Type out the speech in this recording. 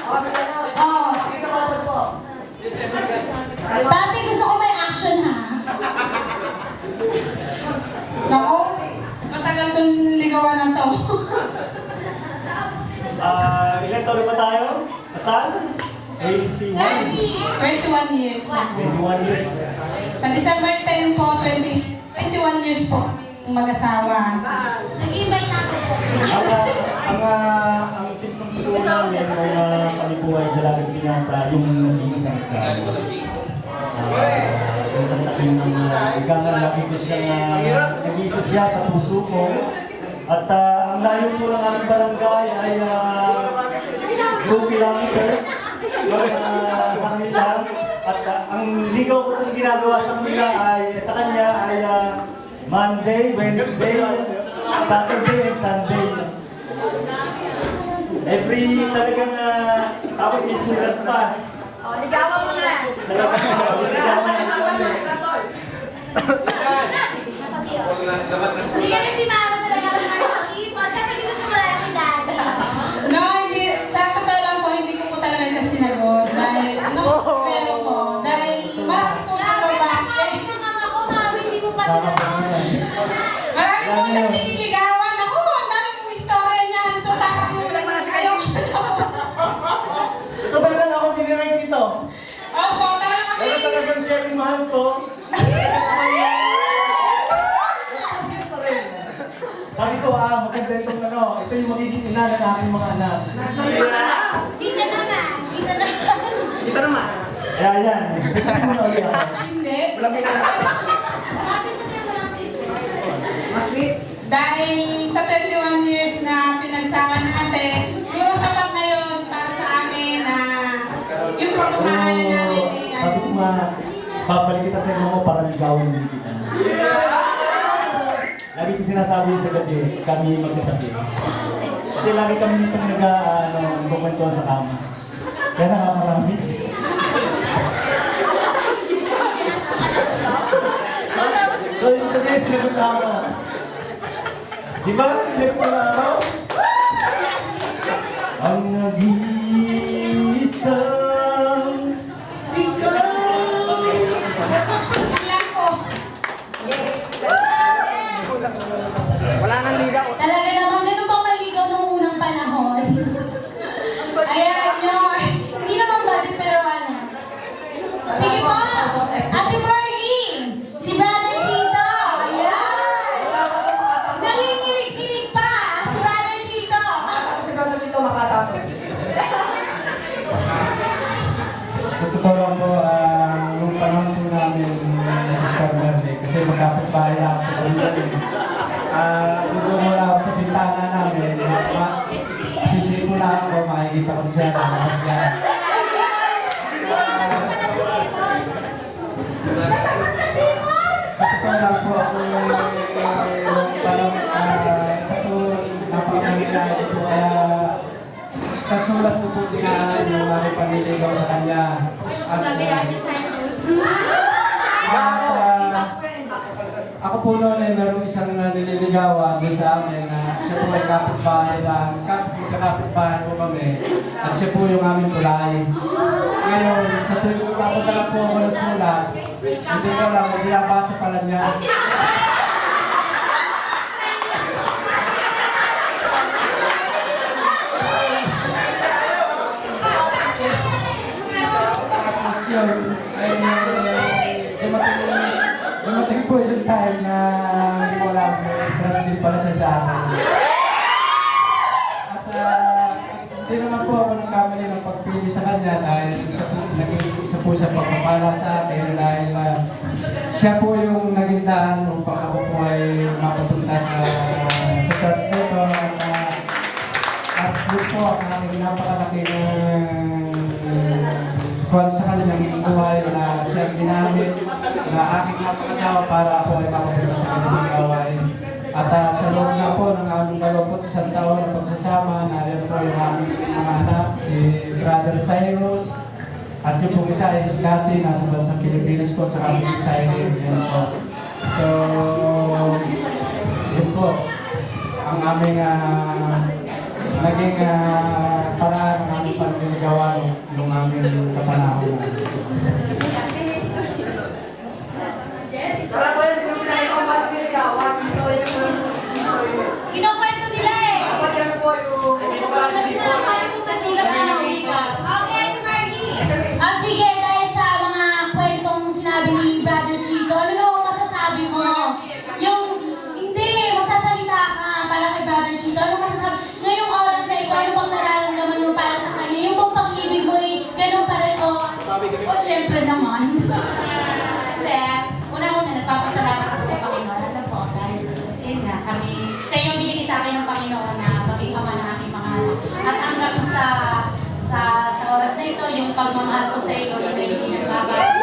Oh. Dati gusto ko may action ha. Nako, matagal itong ligawan na to. Ilan taon na ba tayo? Kasal? 21 years na. 21 years. Sa December 10 po, 21 years po mag-asawa. Nag-invite natin. Ang tips ng tulungan namin ay palibuhay dalagang pinata yung nag-iisang ka. Yung tantakin ng igangan lagi ko siya nag-iisa siya sa puso ko. At ang layo po ng aming barangay ay 2 kilometers sa kanila. At ang ligaw ko pong ginagawa sa kanila ay sa kanya ay Monday, Wednesday, Saturday, and Sunday. Every talagang tapos may sulat pa. O, ligawan mo na. Talagang ligawan na siya. Nasa siya. Hindi ka na si Mama talaga ng Marcy. Siyempre dito siya malaki dati. No, hindi. Sa totoo lang po, hindi ko po talaga siya sinagot. Dahil, pero po, dahil marami po siya babae. Ng mama ko, mami, hindi mo pa sinagot. Marami po siya nililigawan. Ako, ang dami pong istorya niyan. So, parang ayaw ko na po. Ito ba lang ako binirang dito? Opo, talaga kami. Pero talagang siya yung mahal ko. Sabi ko, maganda itong ito yung magiging ina ng aking mga anak. Kita naman. Kita naman. Kita naman. Kaya yan, sabihin mo na ulit ako. Hindi. Wala pinaka. Marami sa niya malaki. Mas sweet. Dahil sa 21 years na pinagsama ng ate, yung sapat na yun para sa amin na yung pagmamahalan namin ay Sabi ko nga, babalik kita sa mo para ligawan din kita. Lagi ko sinasabi sa gabi, kami magkatabi. Kasi lagi kami nitong nagkukwentuhan sa kama. Kaya nakakarami. So, yung sabihin, sinagot na ako. Di ba? Sinagot na ako? Ang nag-iisang ikaw. ilan po. Wala nang ligaw. Talaga naman, ganun bang maligaw nung unang panahon? Ayan, yun. Hindi naman bali, pero ano. Sige po, Ate Marlene, si Brother Chito, ayan. Nanginginig-ginig pa, si Brother Chito. Ako si Brother Chito makatapos. Sa totoo lang po, nung panahon po namin sa Star Verde, kasi magkapit-bahay lang po kami dyan. Doon mula ako sa bintana namin, sisi ko lang ako, makikita ko siya na nakasya. Sa totoo lang po, ako yung parang isa po napakalilayan po, sa sulat ko po dinaan yung aking panliligaw sa kanya. At ako po noon ay merong isang nililigawan doon sa amin na siya po ay kapitbahay lang, kapitbahay po kami. At siya po yung aming tulay. Ngayon, sa tuwing papadala po ako ng sulat, hindi ko lang, binabasa pala niya. Tapos yun, ay dumating po yung time na hindi ko alam, crush din pala siya sa akin. At hindi naman po ako nagkamali ng pagpili sa kanya dahil naging isa po siya pagpapala sa akin dahil siya po yung naging daan upang ako po ay mapapunta sa church nito. At yun po ang aking napakalaki kung sa kanilang buhay na siya ginamit na aking napakasawa para ako ay makapunta sa kanilang gawain. At sa loob na po ng aming 21 taon na pagsasama, na po yung aming anak, si Brother Cyrus, at yung pong isa ay si Cathy, nasa bansang Pilipinas po, tsaka si Cyrus, yun po. So, yun po, ang aming naging paraan ng aming pagkakagawa ng aming kapanahon. Tara ko yan, sabi na yung ba't pinagawa? Istorya ko yung istorya. Kinukwento nila eh. Dapat yan po yung... Sa sulat na ako, sa sulat siya ng wika. Okay, Ate Margie. Sige, dahil sa mga kwentong sinabi ni Brother Chito, ano na masasabi mo? Yung, hindi, magsasalita ka para kay Brother Chito. Ano masasabi? Ngayong oras na ito, ano bang nararamdaman mo para sa kanya? Yung bang pag-ibig mo eh, ganun pa rin o? O, syempre naman. Hindi. Una-una, nagpapasalamat ako sa Panginoon. Ano po, dahil, yun nga, siya yung binigay sa akin ng Panginoon na maging ama ng aking mga anak. At hanggang sa oras na ito, yung pagmamahal ko sa iyo, hindi nagbabago.